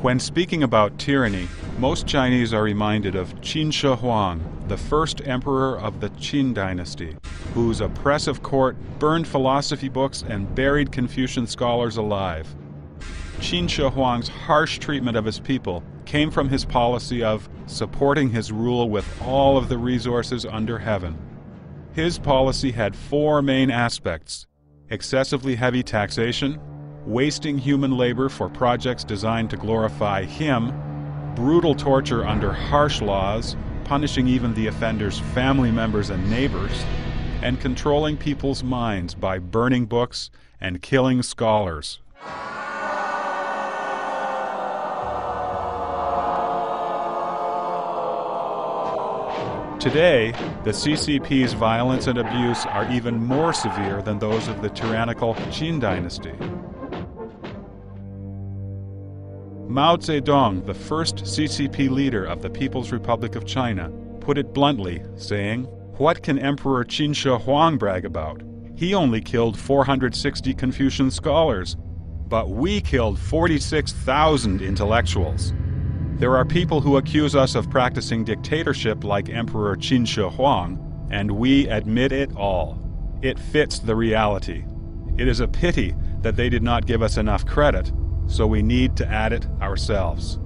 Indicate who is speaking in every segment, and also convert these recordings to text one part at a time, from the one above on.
Speaker 1: When speaking about tyranny, most Chinese are reminded of Qin Shi Huang, the first emperor of the Qin dynasty, whose oppressive court burned philosophy books and buried Confucian scholars alive. Qin Shi Huang's harsh treatment of his people came from his policy of supporting his rule with all of the resources under heaven. His policy had four main aspects: excessively heavy taxation, wasting human labor for projects designed to glorify him, brutal torture under harsh laws, punishing even the offender's family members and neighbors, and controlling people's minds by burning books and killing scholars. Today, the CCP's violence and abuse are even more severe than those of the tyrannical Qin dynasty. Mao Zedong, the first CCP leader of the People's Republic of China, put it bluntly, saying, "What can Emperor Qin Shi Huang brag about? He only killed 460 Confucian scholars, but we killed 46,000 intellectuals." There are people who accuse us of practicing dictatorship like Emperor Qin Shi Huang, and we admit it all. It fits the reality. It is a pity that they did not give us enough credit, so we need to add it ourselves.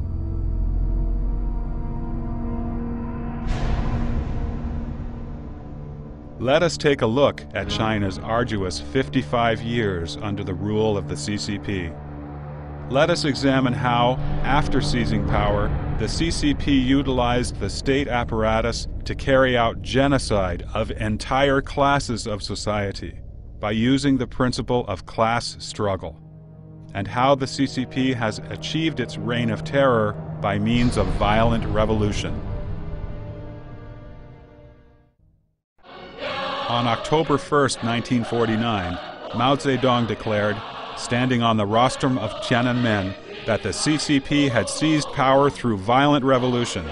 Speaker 1: Let us take a look at China's arduous 55 years under the rule of the CCP. Let us examine how, after seizing power, the CCP utilized the state apparatus to carry out genocide of entire classes of society by using the principle of class struggle, and how the CCP has achieved its reign of terror by means of violent revolution. On October 1st, 1949, Mao Zedong declared, standing on the rostrum of Tiananmen, that the CCP had seized power through violent revolution.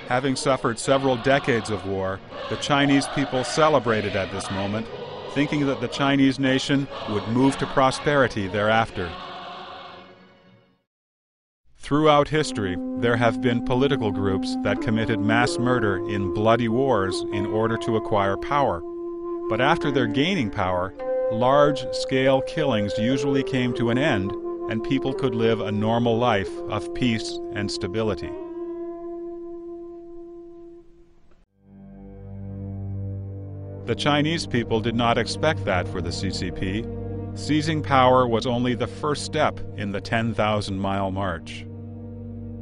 Speaker 1: Having suffered several decades of war, the Chinese people celebrated at this moment, thinking that the Chinese nation would move to prosperity thereafter. Throughout history, there have been political groups that committed mass murder in bloody wars in order to acquire power. But after their gaining power, large-scale killings usually came to an end, and people could live a normal life of peace and stability. The Chinese people did not expect that for the CCP. Seizing power was only the first step in the 10,000-mile march.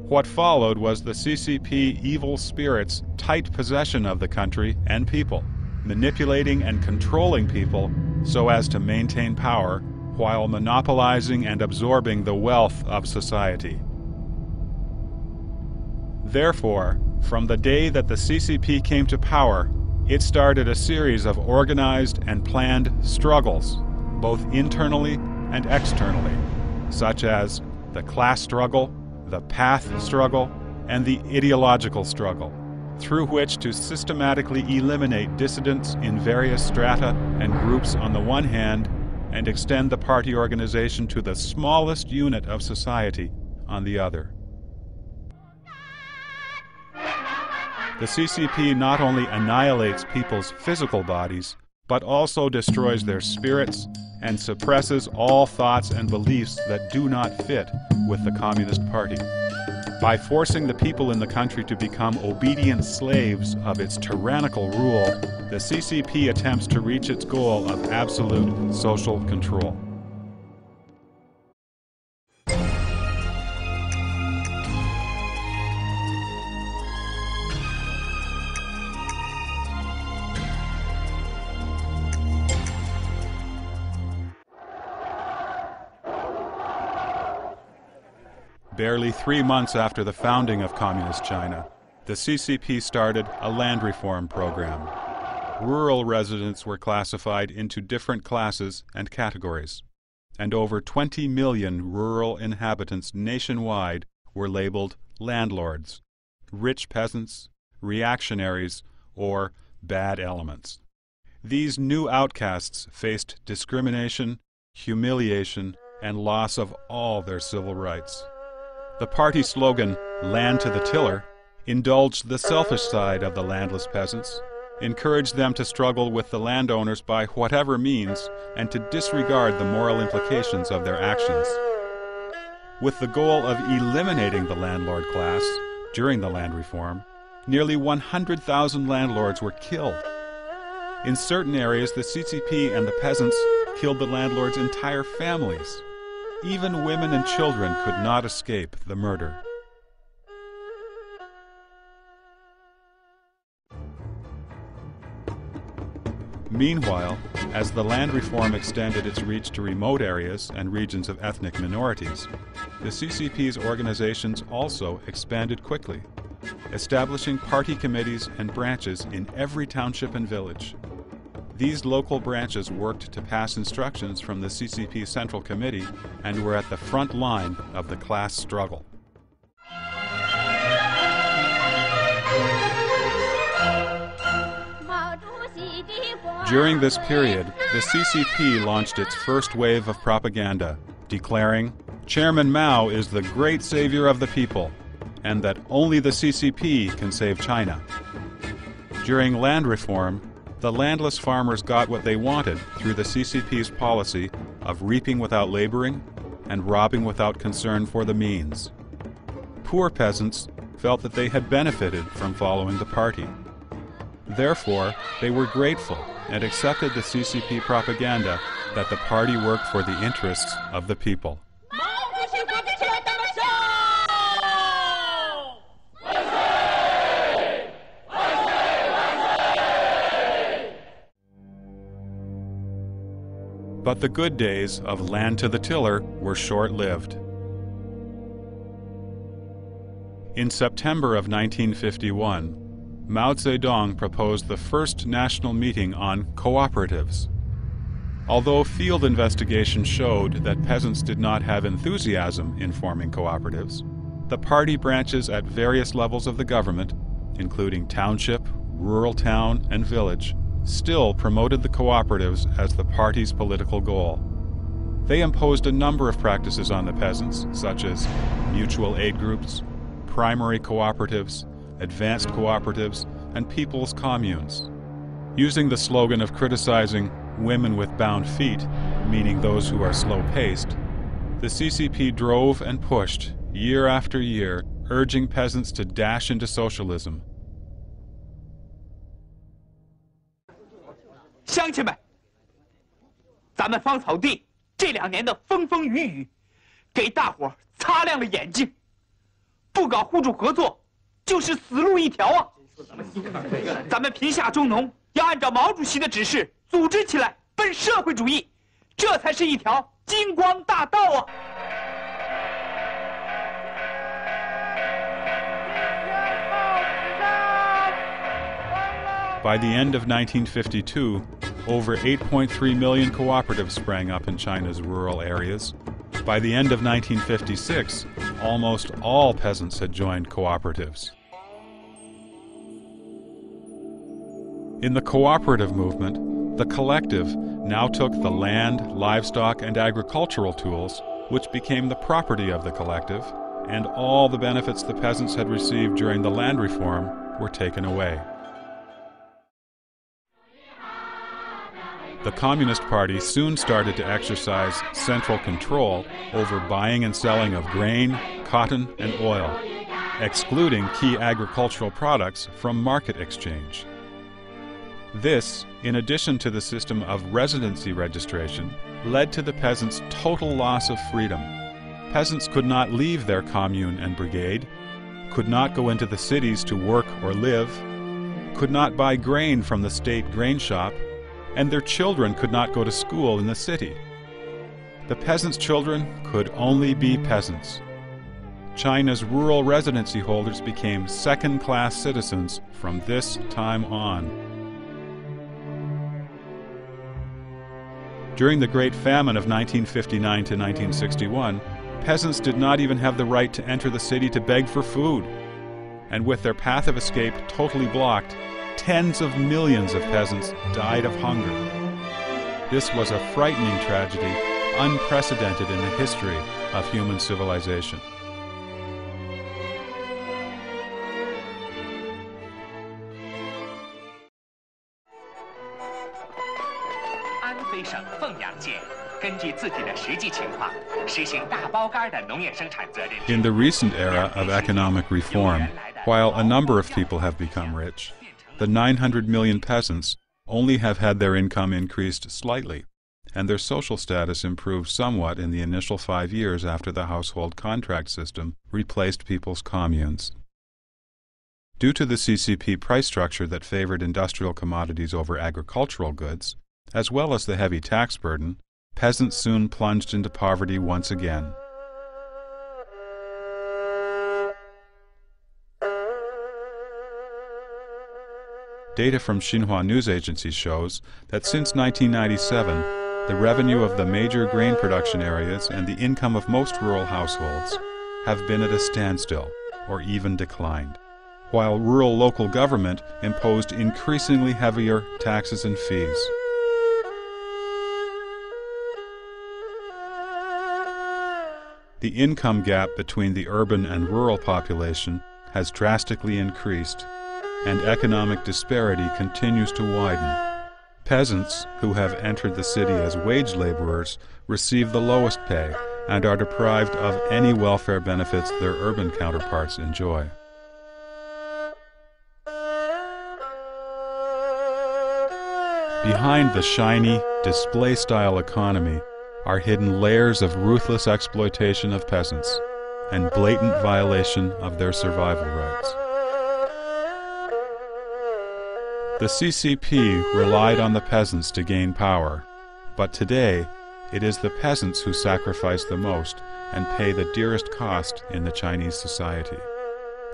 Speaker 1: What followed was the CCP evil spirits' tight possession of the country and people, manipulating and controlling people so as to maintain power while monopolizing and absorbing the wealth of society. Therefore, from the day that the CCP came to power, it started a series of organized and planned struggles, both internally and externally, such as the class struggle, the path struggle, and the ideological struggle, through which to systematically eliminate dissidents in various strata and groups on the one hand, and extend the party organization to the smallest unit of society on the other. The CCP not only annihilates people's physical bodies, but also destroys their spirits and suppresses all thoughts and beliefs that do not fit with the Communist Party. By forcing the people in the country to become obedient slaves of its tyrannical rule, the CCP attempts to reach its goal of absolute social control. Barely 3 months after the founding of Communist China, the CCP started a land reform program. Rural residents were classified into different classes and categories, and over 20 million rural inhabitants nationwide were labeled landlords, rich peasants, reactionaries, or bad elements. These new outcasts faced discrimination, humiliation, and loss of all their civil rights. The party slogan, "Land to the Tiller," indulged the selfish side of the landless peasants, encouraged them to struggle with the landowners by whatever means, and to disregard the moral implications of their actions. With the goal of eliminating the landlord class during the land reform, nearly 100,000 landlords were killed. In certain areas, the CCP and the peasants killed the landlords' entire families. Even women and children could not escape the murder. Meanwhile, as the land reform extended its reach to remote areas and regions of ethnic minorities, the CCP's organizations also expanded quickly, establishing party committees and branches in every township and village. These local branches worked to pass instructions from the CCP Central Committee and were at the front line of the class struggle. During this period, the CCP launched its first wave of propaganda, declaring, "Chairman Mao is the great savior of the people, and that only the CCP can save China." During land reform, the landless farmers got what they wanted through the CCP's policy of reaping without laboring and robbing without concern for the means. Poor peasants felt that they had benefited from following the party. Therefore, they were grateful and accepted the CCP propaganda that the party worked for the interests of the people. But the good days of land to the tiller were short-lived. In September of 1951, Mao Zedong proposed the first national meeting on cooperatives. Although field investigation showed that peasants did not have enthusiasm in forming cooperatives, the party branches at various levels of the government, including township, rural town, and village, still promoted the cooperatives as the party's political goal. They imposed a number of practices on the peasants, such as mutual aid groups, primary cooperatives, advanced cooperatives, and people's communes. Using the slogan of criticizing women with bound feet, meaning those who are slow-paced, the CCP drove and pushed, year after year, urging peasants to dash into socialism.
Speaker 2: 乡亲们，咱们芳草地这2年的风风雨雨，给大伙擦亮了眼睛。不搞互助合作，就是死路一条啊！咱们贫下中农要按照毛主席的指示组织起来，奔社会主义，这才是一条金光大道啊！
Speaker 1: By the end of 1952, over 8.3 million cooperatives sprang up in China's rural areas. By the end of 1956, almost all peasants had joined cooperatives. In the cooperative movement, the collective now took the land, livestock, and agricultural tools, which became the property of the collective, and all the benefits the peasants had received during the land reform were taken away. The Communist Party soon started to exercise central control over buying and selling of grain, cotton, and oil, excluding key agricultural products from market exchange. This, in addition to the system of residency registration, led to the peasants' total loss of freedom. Peasants could not leave their commune and brigade, could not go into the cities to work or live, could not buy grain from the state grain shop, and their children could not go to school in the city. The peasants' children could only be peasants. China's rural residency holders became second-class citizens from this time on. During the Great Famine of 1959 to 1961, peasants did not even have the right to enter the city to beg for food. And with their path of escape totally blocked, tens of millions of peasants died of hunger. This was a frightening tragedy, unprecedented in the history of human civilization.
Speaker 3: 凤阳县根据自己的实际情况，实行大包干的农业生产责任。
Speaker 1: In the recent era of economic reform, while a number of people have become rich, the 900 million peasants only have had their income increased slightly, and their social status improved somewhat in the initial 5 years after the household contract system replaced people's communes. Due to the CCP price structure that favored industrial commodities over agricultural goods, as well as the heavy tax burden, peasants soon plunged into poverty once again. Data from Xinhua news agency shows that since 1997, the revenue of the major grain production areas and the income of most rural households have been at a standstill or even declined, while rural local government imposed increasingly heavier taxes and fees. The income gap between the urban and rural population has drastically increased, and economic disparity continues to widen. Peasants who have entered the city as wage laborers receive the lowest pay and are deprived of any welfare benefits their urban counterparts enjoy. Behind the shiny, display-style economy are hidden layers of ruthless exploitation of peasants and blatant violation of their survival rights. The CCP relied on the peasants to gain power, but today it is the peasants who sacrifice the most and pay the dearest cost in the Chinese society.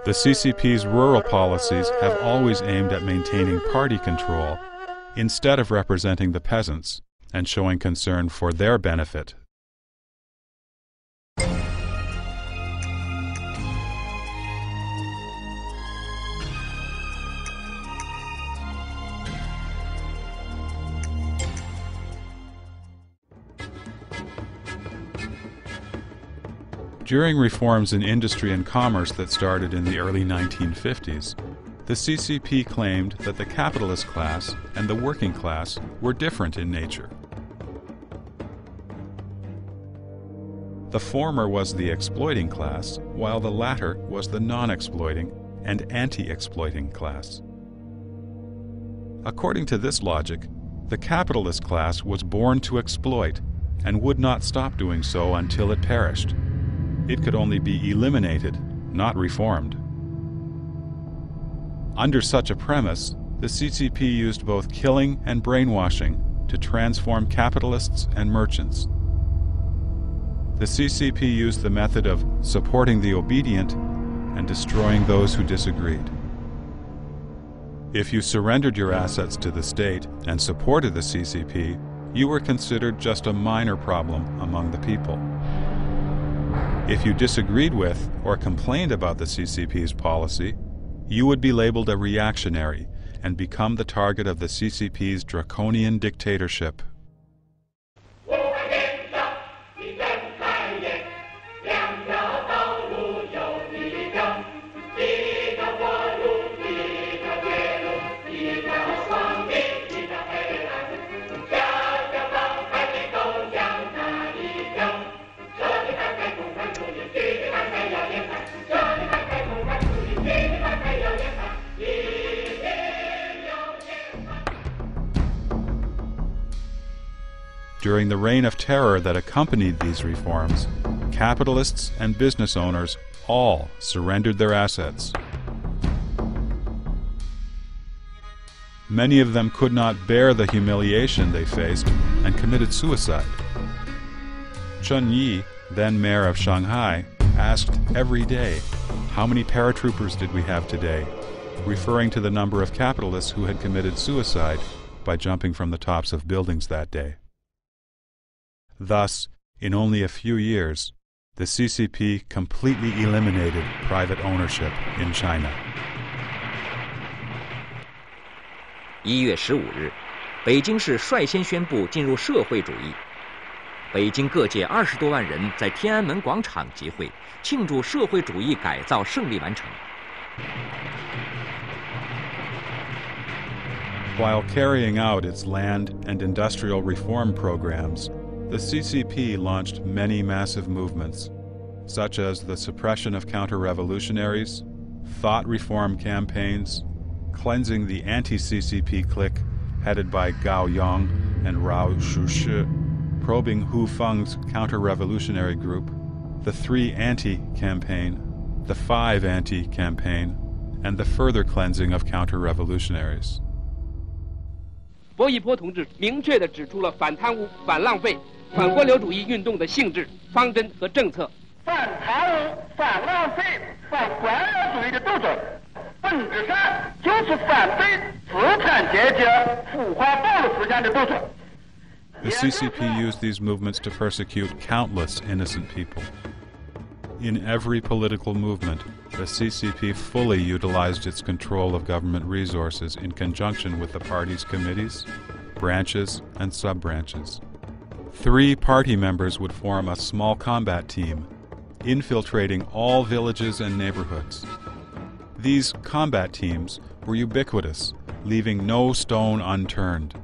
Speaker 1: The CCP's rural policies have always aimed at maintaining party control instead of representing the peasants and showing concern for their benefit. During reforms in industry and commerce that started in the early 1950s, the CCP claimed that the capitalist class and the working class were different in nature. The former was the exploiting class, while the latter was the non-exploiting and anti-exploiting class. According to this logic, the capitalist class was born to exploit and would not stop doing so until it perished. It could only be eliminated, not reformed. Under such a premise, the CCP used both killing and brainwashing to transform capitalists and merchants. The CCP used the method of supporting the obedient and destroying those who disagreed. If you surrendered your assets to the state and supported the CCP, you were considered just a minor problem among the people. If you disagreed with or complained about the CCP's policy, you would be labeled a reactionary and become the target of the CCP's draconian dictatorship. During the reign of terror that accompanied these reforms, capitalists and business owners all surrendered their assets. Many of them could not bear the humiliation they faced and committed suicide. Chen Yi, then mayor of Shanghai, asked every day, "How many paratroopers did we have today?" referring to the number of capitalists who had committed suicide by jumping from the tops of buildings that day. Thus, in only a few years, the CCP completely eliminated private ownership in China.
Speaker 4: 1月15日，北京市率先宣布进入社会主义。北京各界20多万人在天安门广场集会，庆祝社会主义改造胜利完成。
Speaker 1: While carrying out its land and industrial reform programs, the CCP launched many massive movements, such as the suppression of counter-revolutionaries, thought reform campaigns, cleansing the anti-CCP clique headed by Gao Yang and Rao Shushi, probing Hu Feng's counter-revolutionary group, the 3 Anti-campaign, the 5 Anti-campaign, and the further cleansing of counter-revolutionaries.
Speaker 5: 薄一波同志明确地指出了反贪污、反浪费、反官僚主义运动的性质、方针和政策。
Speaker 6: 反贪污、反浪费、反官僚主义的斗争，本质上就是反对资产阶级腐化暴力思想的斗争。
Speaker 1: The CCP used these movements to persecute countless innocent people. In every political movement, the CCP fully utilized its control of government resources in conjunction with the party's committees, branches, and sub-branches. 3 party members would form a small combat team, infiltrating all villages and neighborhoods. These combat teams were ubiquitous, leaving no stone unturned.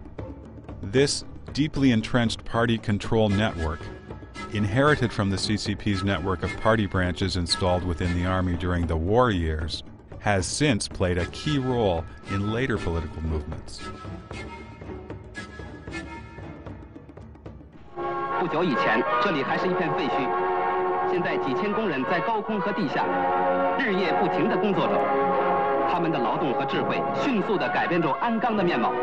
Speaker 1: This deeply entrenched party control network, inherited from the CCP's network of party branches installed within the army during the war years, has since played a key role in later political movements.
Speaker 5: 不久以前，这里还是一片废墟，现在几千工人在高空和地下日夜不停地工作着，他们的劳动和智慧迅速地改变着鞍钢的面貌。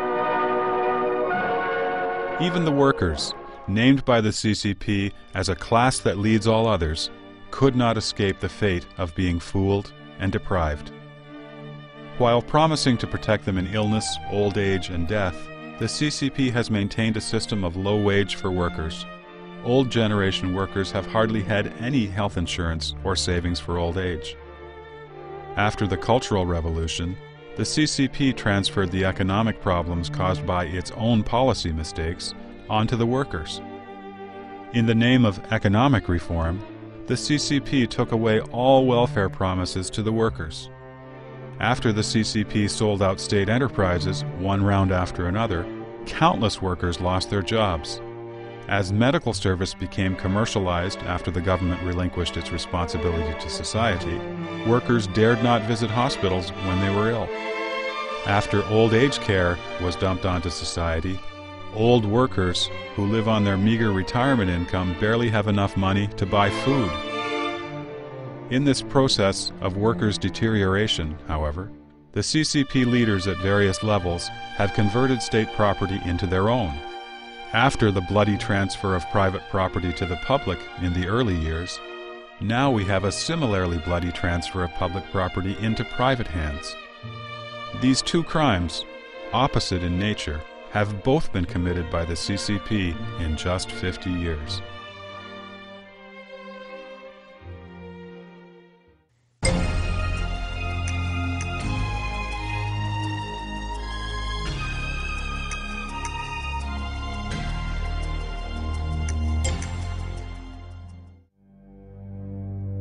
Speaker 1: Even the workers, named by the CCP as a class that leads all others, could not escape the fate of being fooled and deprived. While promising to protect them in illness, old age, and death, the CCP has maintained a system of low wage for workers. Old generation workers have hardly had any health insurance or savings for old age. After the Cultural Revolution, the CCP transferred the economic problems caused by its own policy mistakes onto the workers. In the name of economic reform, the CCP took away all welfare promises to the workers. After the CCP sold out state enterprises, one round after another, countless workers lost their jobs. As medical service became commercialized after the government relinquished its responsibility to society, workers dared not visit hospitals when they were ill. After old age care was dumped onto society, old workers who live on their meager retirement income barely have enough money to buy food. In this process of workers' deterioration, however, the CCP leaders at various levels have converted state property into their own. After the bloody transfer of private property to the public in the early years, now we have a similarly bloody transfer of public property into private hands. These 2 crimes, opposite in nature, have both been committed by the CCP in just 50 years.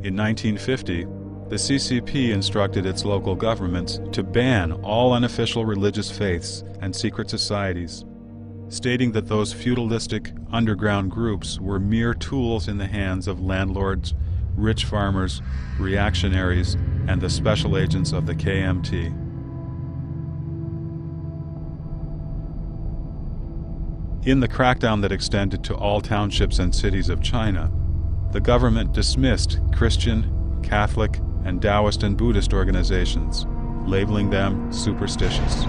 Speaker 1: In 1950, the CCP instructed its local governments to ban all unofficial religious faiths and secret societies, stating that those feudalistic underground groups were mere tools in the hands of landlords, rich farmers, reactionaries, and the special agents of the KMT. In the crackdown that extended to all townships and cities of China, the government dismissed Christian, Catholic, and Taoist and Buddhist organizations, labeling them superstitious.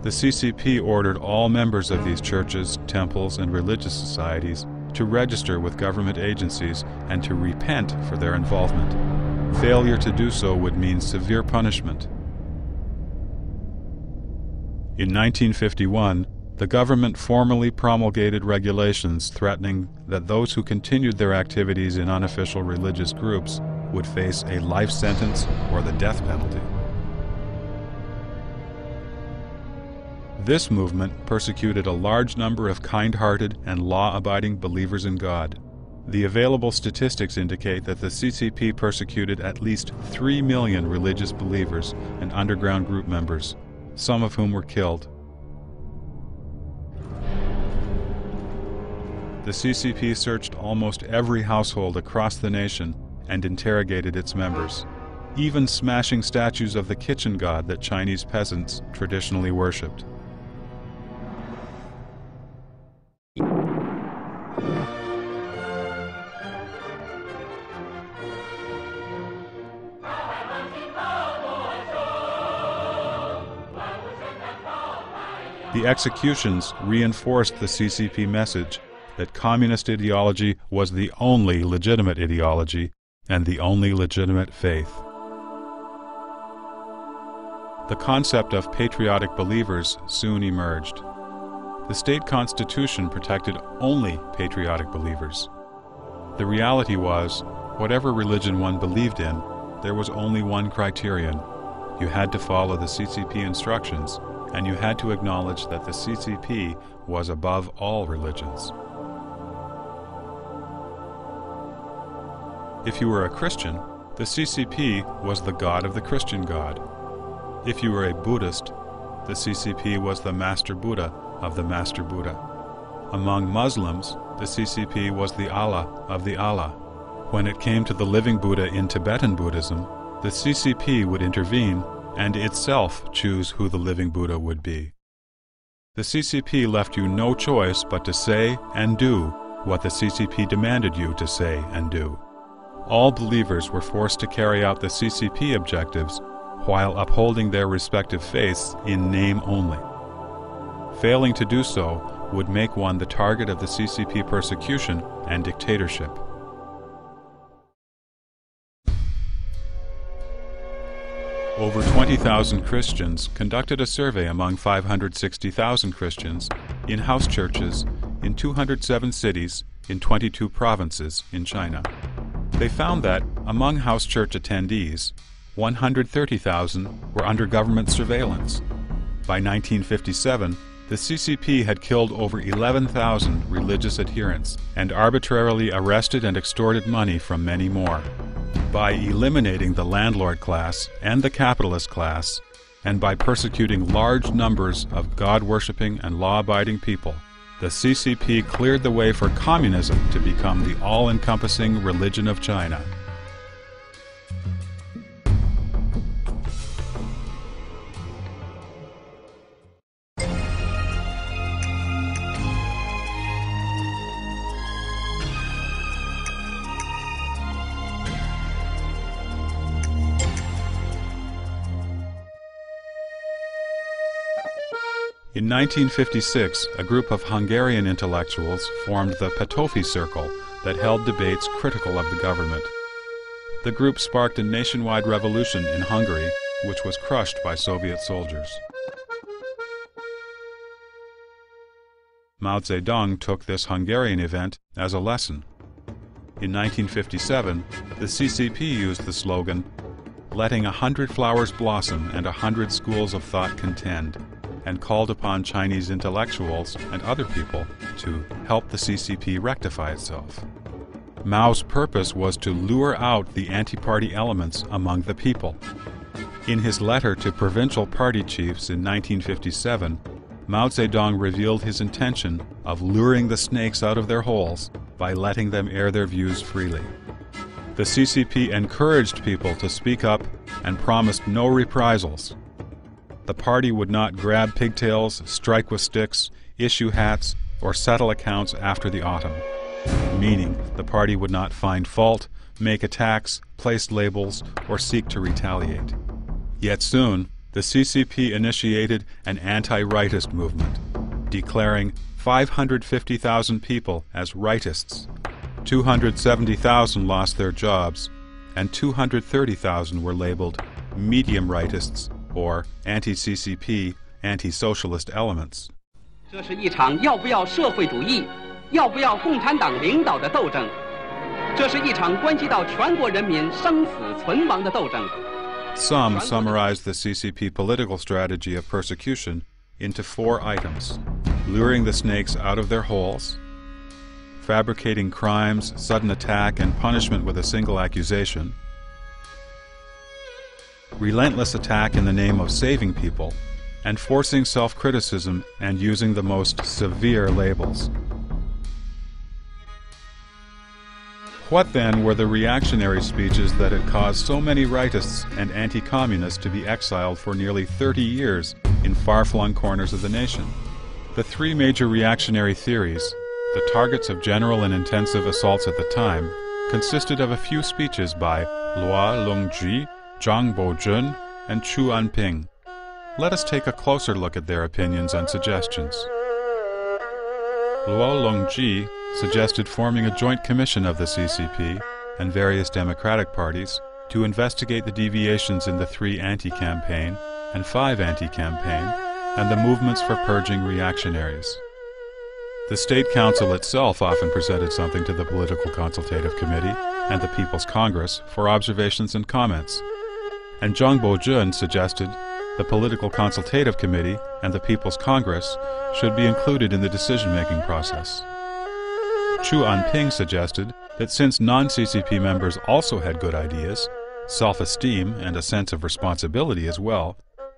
Speaker 1: The CCP ordered all members of these churches, temples, and religious societies to register with government agencies and to repent for their involvement. Failure to do so would mean severe punishment. In 1951, the government formally promulgated regulations threatening that those who continued their activities in unofficial religious groups would face a life sentence or the death penalty. This movement persecuted a large number of kind-hearted and law-abiding believers in God. The available statistics indicate that the CCP persecuted at least 3 million religious believers and underground group members, some of whom were killed. The CCP searched almost every household across the nation and interrogated its members, even smashing statues of the kitchen god that Chinese peasants traditionally worshipped. The executions reinforced the CCP message that communist ideology was the only legitimate ideology and the only legitimate faith. The concept of patriotic believers soon emerged. The state constitution protected only patriotic believers. The reality was, whatever religion one believed in, there was only one criterion. You had to follow the CCP instructions, and you had to acknowledge that the CCP was above all religions. If you were a Christian, the CCP was the god of the Christian God. If you were a Buddhist, the CCP was the Master Buddha of the Master Buddha. Among Muslims, the CCP was the Allah of the Allah. When it came to the living Buddha in Tibetan Buddhism, the CCP would intervene and itself choose who the living Buddha would be. The CCP left you no choice but to say and do what the CCP demanded you to say and do. All believers were forced to carry out the CCP objectives while upholding their respective faiths in name only. Failing to do so would make one the target of the CCP persecution and dictatorship. Over 20,000 Christians conducted a survey among 560,000 Christians in house churches in 207 cities in 22 provinces in China. They found that, among house church attendees, 130,000 were under government surveillance. By 1957, the CCP had killed over 11,000 religious adherents and arbitrarily arrested and extorted money from many more. By eliminating the landlord class and the capitalist class, and by persecuting large numbers of God-worshipping and law-abiding people, the CCP cleared the way for communism to become the all-encompassing religion of China. In 1956, a group of Hungarian intellectuals formed the Petofi Circle that held debates critical of the government. The group sparked a nationwide revolution in Hungary, which was crushed by Soviet soldiers. Mao Zedong took this Hungarian event as a lesson. In 1957, the CCP used the slogan, "Letting 100 flowers blossom and 100 schools of thought contend," and called upon Chinese intellectuals and other people to help the CCP rectify itself. Mao's purpose was to lure out the anti-party elements among the people. In his letter to provincial party chiefs in 1957, Mao Zedong revealed his intention of luring the snakes out of their holes by letting them air their views freely. The CCP encouraged people to speak up and promised no reprisals. The party would not grab pigtails, strike with sticks, issue hats, or settle accounts after the autumn, meaning the party would not find fault, make attacks, place labels, or seek to retaliate. Yet soon, the CCP initiated an anti-rightist movement, declaring 550,000 people as rightists. 270,000 lost their jobs, and 230,000 were labeled medium rightists or anti-CCP, anti-socialist elements.
Speaker 5: 这是一场要不要社会主义、要不要共产党领导的斗争。这是一场关系到全国人民生死存亡的斗争。
Speaker 1: Some summarize the CCP political strategy of persecution into 4 items: luring the snakes out of their holes, fabricating crimes, sudden attack, and punishment with a single accusation, relentless attack in the name of saving people, and forcing self-criticism and using the most severe labels. What then were the reactionary speeches that had caused so many rightists and anti-communists to be exiled for nearly 30 years in far-flung corners of the nation? The three major reactionary theories, the targets of general and intensive assaults at the time, consisted of a few speeches by Luo Longzhi, Zhang Bozhen, and Chu Anping. Let us take a closer look at their opinions and suggestions. Luo Longzhi suggested forming a joint commission of the CCP and various democratic parties to investigate the deviations in the 3 anti-campaign and 5 anti-campaign and the movements for purging reactionaries. The State Council itself often presented something to the Political Consultative Committee and the People's Congress for observations and comments. And Zhang Bozhen suggested the Political Consultative Committee and the People's Congress should be included in the decision-making process. Chu Anping suggested that since non-CCP members also had good ideas, self-esteem, and a sense of responsibility as well,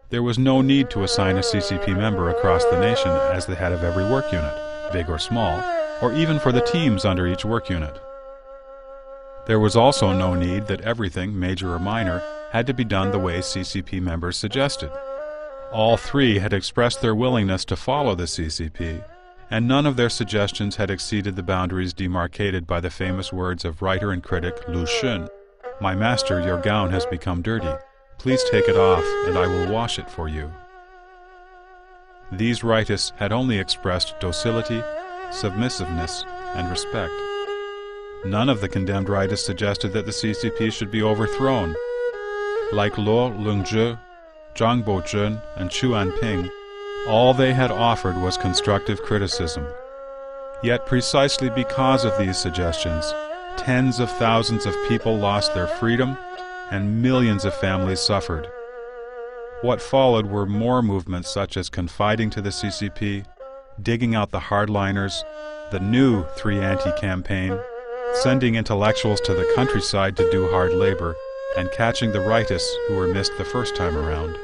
Speaker 1: there was no need to assign a CCP member across the nation as the head of every work unit, big or small, or even for the teams under each work unit. There was also no need that everything, major or minor, had to be done the way CCP members suggested. All three had expressed their willingness to follow the CCP, and none of their suggestions had exceeded the boundaries demarcated by the famous words of writer and critic Lu Xun, "My master, your gown has become dirty. Please take it off, and I will wash it for you." These rightists had only expressed docility, submissiveness, and respect. None of the condemned rightists suggested that the CCP should be overthrown. Like Luo Longzhi, Zhang Bozhen, and Chu Anping, all they had offered was constructive criticism. Yet precisely because of these suggestions, tens of thousands of people lost their freedom and millions of families suffered. What followed were more movements such as confiding to the CCP, digging out the hardliners, the new 3 anti-campaign, sending intellectuals to the countryside to do hard labor, and catching the rightists who were missed the first time around.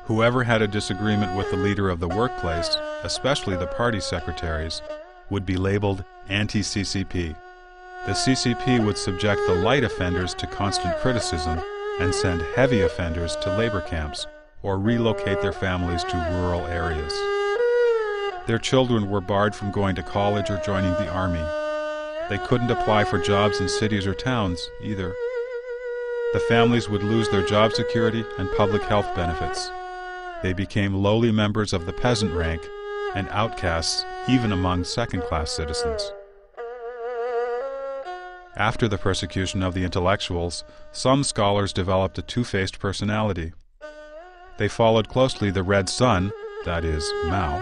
Speaker 1: Whoever had a disagreement with the leader of the workplace, especially the party secretaries, would be labeled anti-CCP. The CCP would subject the light offenders to constant criticism and send heavy offenders to labor camps or relocate their families to rural areas. Their children were barred from going to college or joining the army. They couldn't apply for jobs in cities or towns either. The families would lose their job security and public health benefits. They became lowly members of the peasant rank and outcasts even among second-class citizens. After the persecution of the intellectuals, some scholars developed a two-faced personality. They followed closely the Red Sun, that is, Mao,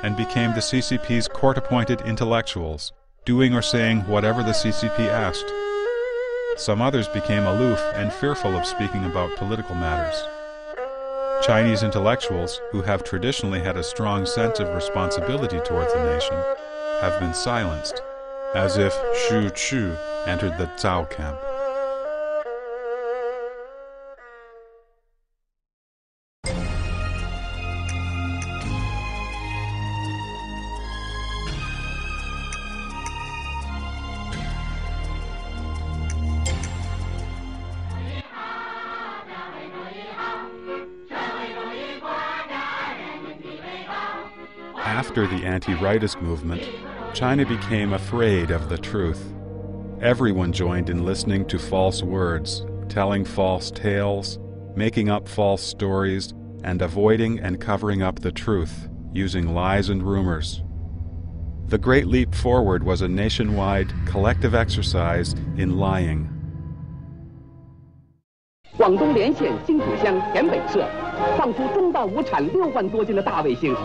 Speaker 1: and became the CCP's court-appointed intellectuals, doing or saying whatever the CCP asked. Some others became aloof and fearful of speaking about political matters. Chinese intellectuals, who have traditionally had a strong sense of responsibility towards the nation, have been silenced, as if Xu Chu entered the Zhao camp. After the anti-rightist movement, China became afraid of the truth. Everyone joined in listening to false words, telling false tales, making up false stories, and avoiding and covering up the truth, using lies and rumors. The Great Leap Forward was a nationwide, collective exercise in lying.
Speaker 5: 广东连县金浦乡田北社放出中稻亩产6万多斤的大卫星，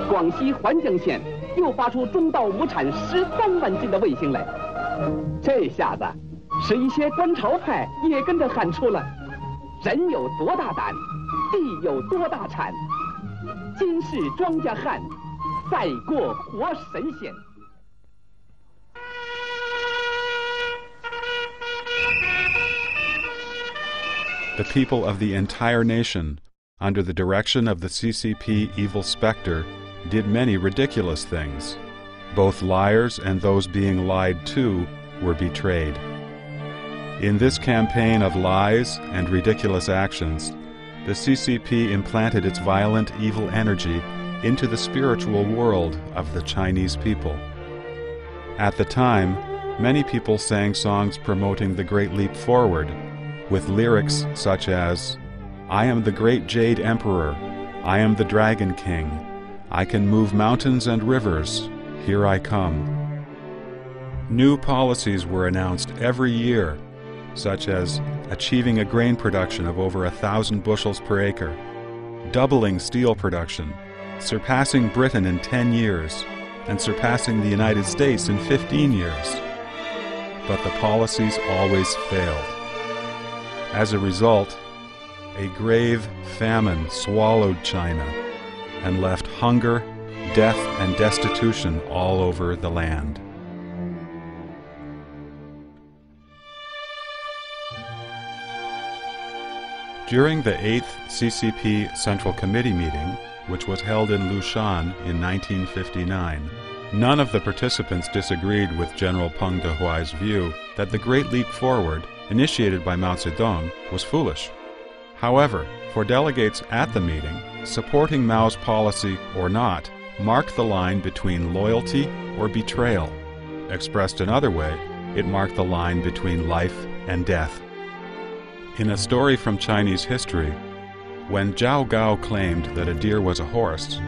Speaker 5: 广西环江县又发出中稻亩产13万斤的卫星来。这下子，使一些观潮派也跟着喊出了：人有多大胆，地有多大产，今世庄稼汉，赛过活神仙。
Speaker 1: The people of the entire nation, under the direction of the CCP evil specter, did many ridiculous things. Both liars and those being lied to were betrayed. In this campaign of lies and ridiculous actions, the CCP implanted its violent evil energy into the spiritual world of the Chinese people. At the time, many people sang songs promoting the Great Leap Forward, with lyrics such as, "I am the great Jade Emperor, I am the Dragon King, I can move mountains and rivers, here I come." New policies were announced every year, such as achieving a grain production of over 1,000 bushels per acre, doubling steel production, surpassing Britain in 10 years, and surpassing the United States in 15 years. But the policies always failed. As a result, a grave famine swallowed China and left hunger, death, and destitution all over the land. During the 8th CCP Central Committee meeting, which was held in Lushan in 1959, none of the participants disagreed with General Peng Dehuai's view that the Great Leap Forward, initiated by Mao Zedong, was foolish. However, for delegates at the meeting, supporting Mao's policy or not marked the line between loyalty or betrayal. Expressed another way, it marked the line between life and death. In a story from Chinese history, when Zhao Gao claimed that a deer was a horse,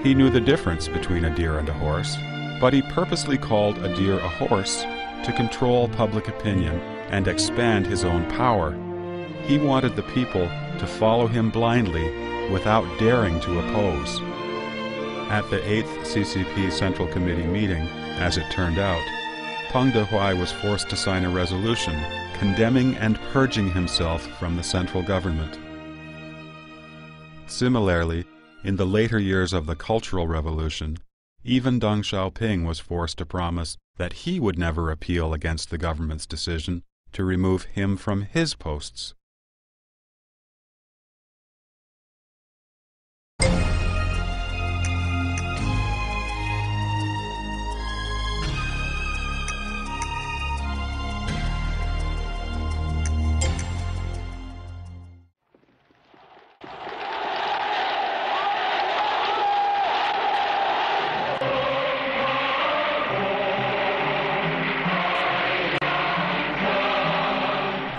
Speaker 1: he knew the difference between a deer and a horse, but he purposely called a deer a horse to control public opinion and expand his own power. He wanted the people to follow him blindly without daring to oppose. At the 8th CCP Central Committee meeting, as it turned out, Peng Dehuai was forced to sign a resolution condemning and purging himself from the central government. Similarly, in the later years of the Cultural Revolution, even Deng Xiaoping was forced to promise that he would never appeal against the government's decision to remove him from his posts.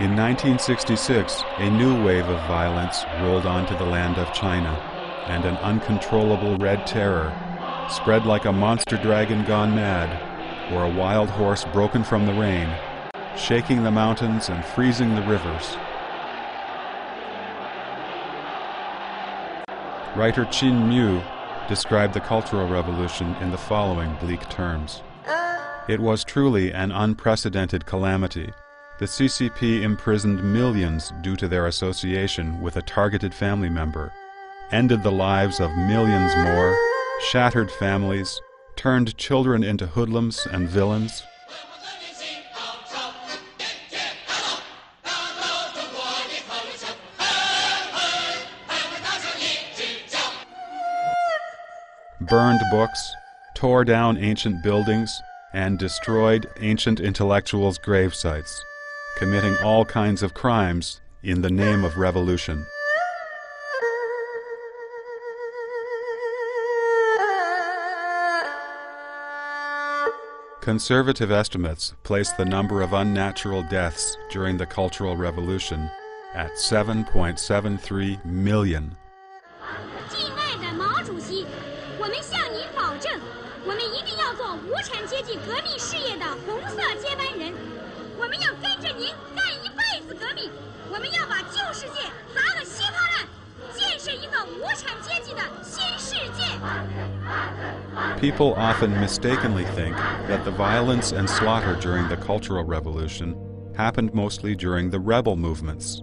Speaker 1: In 1966, a new wave of violence rolled onto the land of China, and an uncontrollable red terror spread like a monster dragon gone mad, or a wild horse broken from the rain, shaking the mountains and freezing the rivers. Writer Qin Mu described the Cultural Revolution in the following bleak terms. It was truly an unprecedented calamity. The CCP imprisoned millions due to their association with a targeted family member, ended the lives of millions more, shattered families, turned children into hoodlums and villains. Burned books, tore down ancient buildings, and destroyed ancient intellectuals' grave sites, committing all kinds of crimes in the name of revolution. Conservative estimates place the number of unnatural deaths during the Cultural Revolution at 7.73 million.
Speaker 7: 敬爱的毛主席，我们向您保证，我们一定要做无产阶级革命事业的红色接班人。我们要跟着您干一辈子革命，我们要把旧世界砸个稀巴烂，建设一个无产阶级的新世界。
Speaker 1: People often mistakenly think that the violence and slaughter during the Cultural Revolution happened mostly during the rebel movements,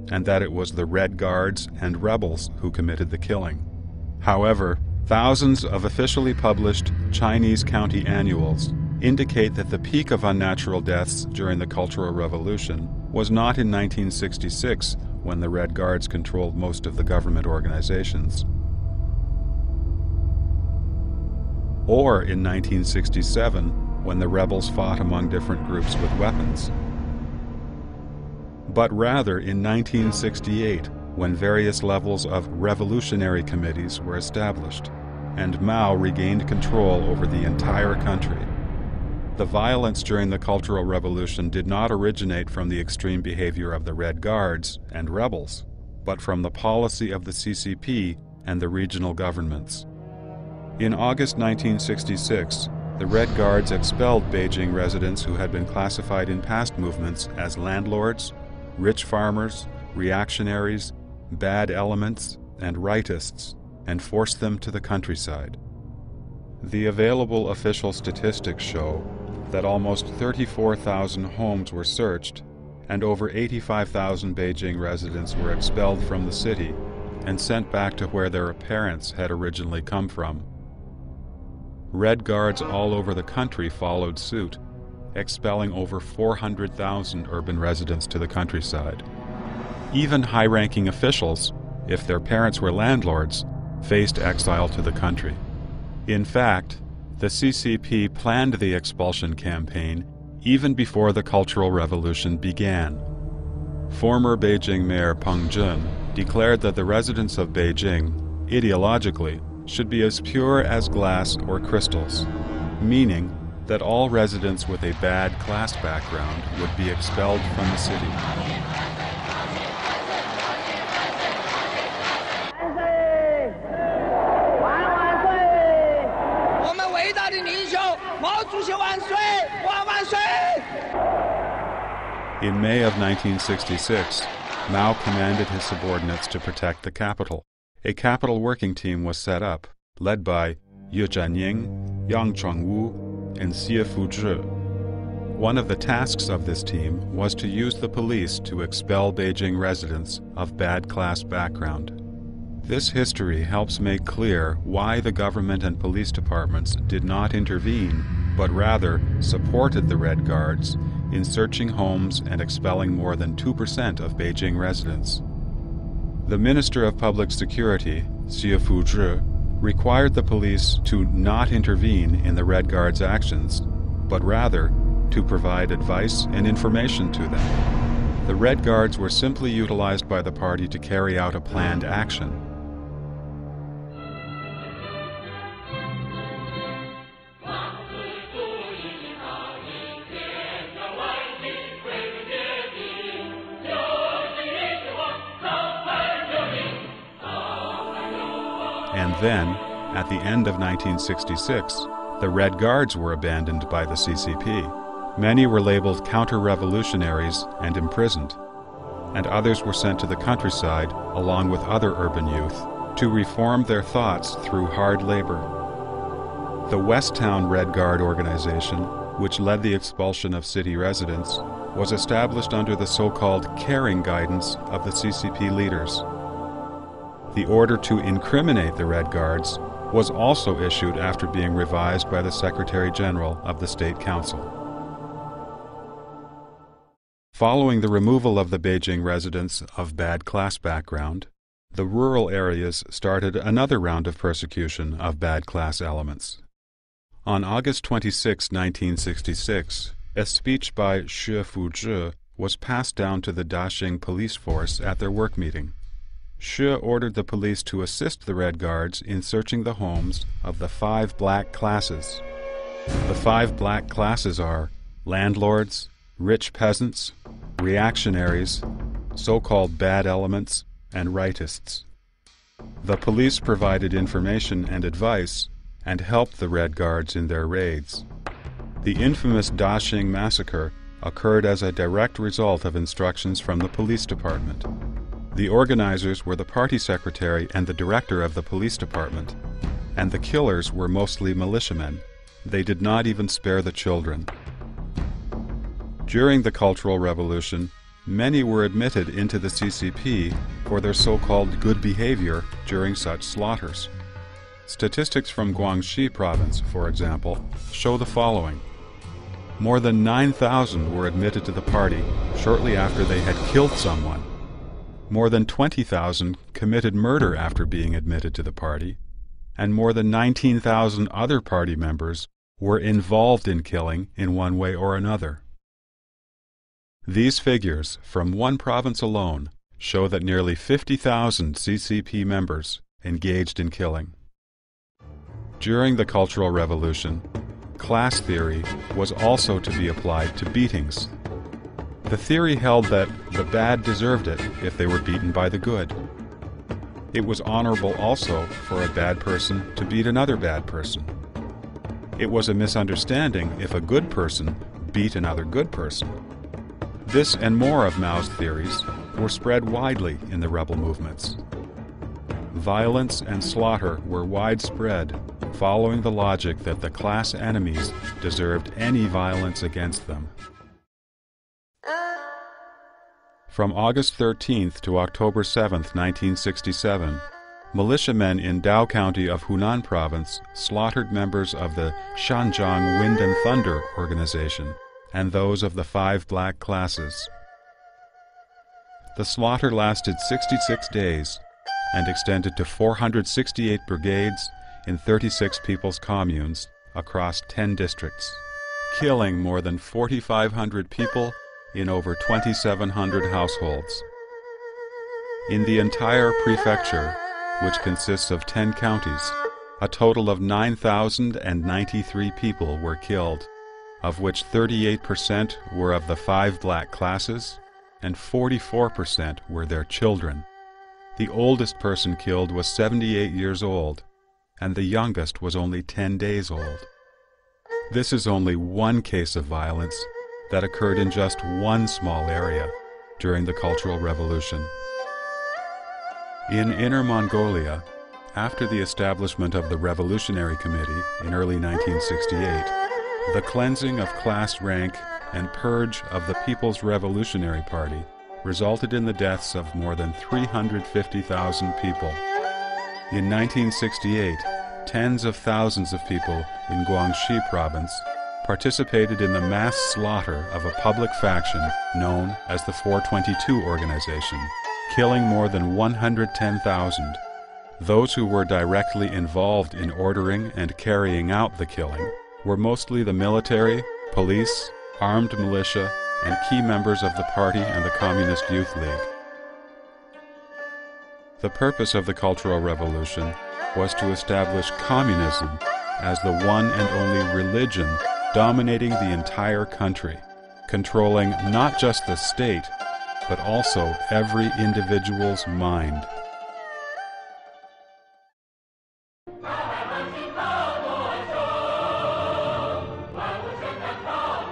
Speaker 1: and that it was the Red Guards and rebels who committed the killing. However, thousands of officially published Chinese county annuals indicate that the peak of unnatural deaths during the Cultural Revolution was not in 1966 when the Red Guards controlled most of the government organizations. Or in 1967, when the rebels fought among different groups with weapons. But rather in 1968, when various levels of revolutionary committees were established, and Mao regained control over the entire country. The violence during the Cultural Revolution did not originate from the extreme behavior of the Red Guards and rebels, but from the policy of the CCP and the regional governments. In August 1966, the Red Guards expelled Beijing residents who had been classified in past movements as landlords, rich farmers, reactionaries, bad elements, and rightists, and forced them to the countryside. The available official statistics show that almost 34,000 homes were searched and over 85,000 Beijing residents were expelled from the city and sent back to where their parents had originally come from. Red Guards all over the country followed suit, expelling over 400,000 urban residents to the countryside. Even high-ranking officials, if their parents were landlords, faced exile to the country. In fact, the CCP planned the expulsion campaign even before the Cultural Revolution began. Former Beijing Mayor Peng Jun declared that the residents of Beijing, ideologically, should be as pure as glass or crystals, meaning that all residents with a bad class background would be expelled from the city. In May of 1966, Mao commanded his subordinates to protect the capital. A capital working team was set up, led by Ye Jianying, Yang Chongwu, and Xie Fuzhi. One of the tasks of this team was to use the police to expel Beijing residents of bad class background. This history helps make clear why the government and police departments did not intervene, but rather supported the Red Guards in searching homes and expelling more than 2% of Beijing residents. The Minister of Public Security, Xie Fuzhi, required the police to not intervene in the Red Guards' actions, but rather to provide advice and information to them. The Red Guards were simply utilized by the party to carry out a planned action. And then, at the end of 1966, the Red Guards were abandoned by the CCP. Many were labeled counter-revolutionaries and imprisoned, and others were sent to the countryside along with other urban youth to reform their thoughts through hard labor. The Westtown Red Guard organization, which led the expulsion of city residents, was established under the so-called caring guidance of the CCP leaders. The order to incriminate the Red Guards was also issued after being revised by the Secretary General of the State Council. Following the removal of the Beijing residents of bad class background, the rural areas started another round of persecution of bad class elements. On August 26, 1966, a speech by Xie Fuzhi was passed down to the Daxing police force at their work meeting. Xie ordered the police to assist the Red Guards in searching the homes of the 5 black classes. The 5 black classes are landlords, rich peasants, reactionaries, so-called bad elements, and rightists. The police provided information and advice and helped the Red Guards in their raids. The infamous Daxing massacre occurred as a direct result of instructions from the police department. The organizers were the party secretary and the director of the police department, and the killers were mostly militiamen. They did not even spare the children. During the Cultural Revolution, many were admitted into the CCP for their so-called good behavior during such slaughters. Statistics from Guangxi province, for example, show the following. More than 9,000 were admitted to the party shortly after they had killed someone. More than 20,000 committed murder after being admitted to the party, and more than 19,000 other party members were involved in killing in one way or another. These figures from one province alone show that nearly 50,000 CCP members engaged in killing. During the Cultural Revolution, class theory was also to be applied to beatings. The theory held that the bad deserved it if they were beaten by the good. It was honorable also for a bad person to beat another bad person. It was a misunderstanding if a good person beat another good person. This and more of Mao's theories were spread widely in the rebel movements. Violence and slaughter were widespread, following the logic that the class enemies deserved any violence against them. From August 13th to October 7th, 1967, militiamen in Dao County of Hunan Province slaughtered members of the Shanjiang Wind and Thunder organization and those of the 5 black classes. The slaughter lasted 66 days and extended to 468 brigades in 36 people's communes across 10 districts, killing more than 4,500 people in over 2,700 households. In the entire prefecture, which consists of 10 counties, a total of 9,093 people were killed, of which 38% were of the 5 black classes and 44% were their children. The oldest person killed was 78 years old, and the youngest was only 10 days old. This is only one case of violence that occurred in just one small area during the Cultural Revolution. In Inner Mongolia, after the establishment of the Revolutionary Committee in early 1968, the cleansing of class rank and purge of the People's Revolutionary Party resulted in the deaths of more than 350,000 people. In 1968, tens of thousands of people in Guangxi Province participated in the mass slaughter of a public faction known as the 422 organization, killing more than 110,000. Those who were directly involved in ordering and carrying out the killing were mostly the military, police, armed militia, and key members of the party and the Communist Youth League. The purpose of the Cultural Revolution was to establish communism as the one and only religion dominating the entire country, controlling not just the state, but also every individual's mind.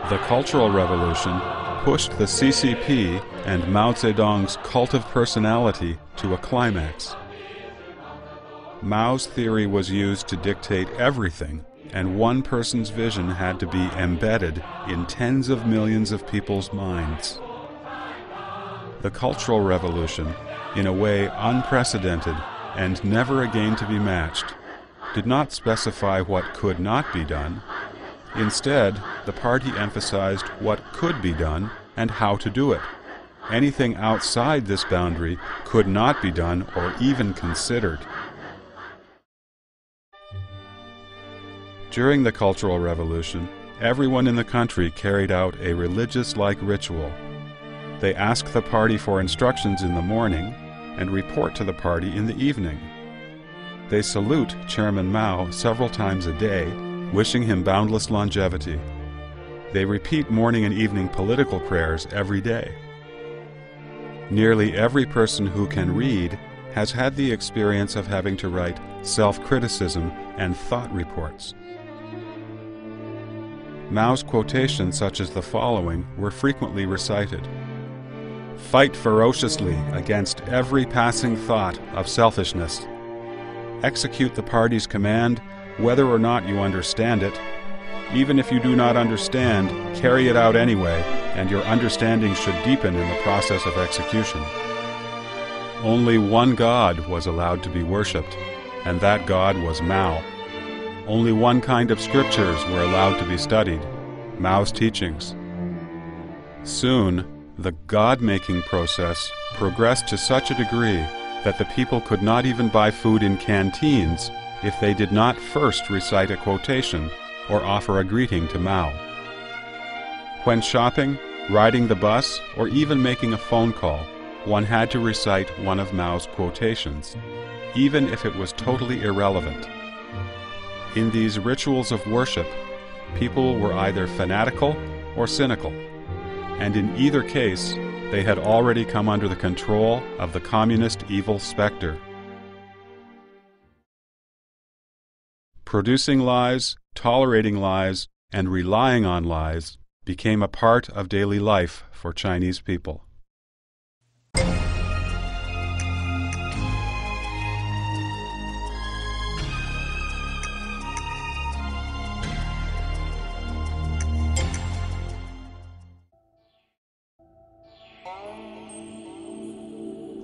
Speaker 1: The Cultural Revolution pushed the CCP and Mao Zedong's cult of personality to a climax. Mao's theory was used to dictate everything, and one person's vision had to be embedded in tens of millions of people's minds. The Cultural Revolution, in a way unprecedented and never again to be matched, did not specify what could not be done. Instead, the party emphasized what could be done and how to do it. Anything outside this boundary could not be done or even considered. During the Cultural Revolution, everyone in the country carried out a religious-like ritual. They ask the party for instructions in the morning and report to the party in the evening. They salute Chairman Mao several times a day, wishing him boundless longevity. They repeat morning and evening political prayers every day. Nearly every person who can read has had the experience of having to write self-criticism and thought reports. Mao's quotations, such as the following, were frequently recited. "Fight ferociously against every passing thought of selfishness. Execute the party's command, whether or not you understand it. Even if you do not understand, carry it out anyway, and your understanding should deepen in the process of execution." Only one God was allowed to be worshipped, and that God was Mao. Only one kind of scriptures were allowed to be studied, Mao's teachings. Soon, The God-making process progressed to such a degree that the people could not even buy food in canteens if they did not first recite a quotation or offer a greeting to Mao. When shopping, riding the bus, or even making a phone call, one had to recite one of Mao's quotations, even if it was totally irrelevant. In these rituals of worship, people were either fanatical or cynical, and in either case, they had already come under the control of the communist evil specter. Producing lies, tolerating lies, and relying on lies became a part of daily life for Chinese people.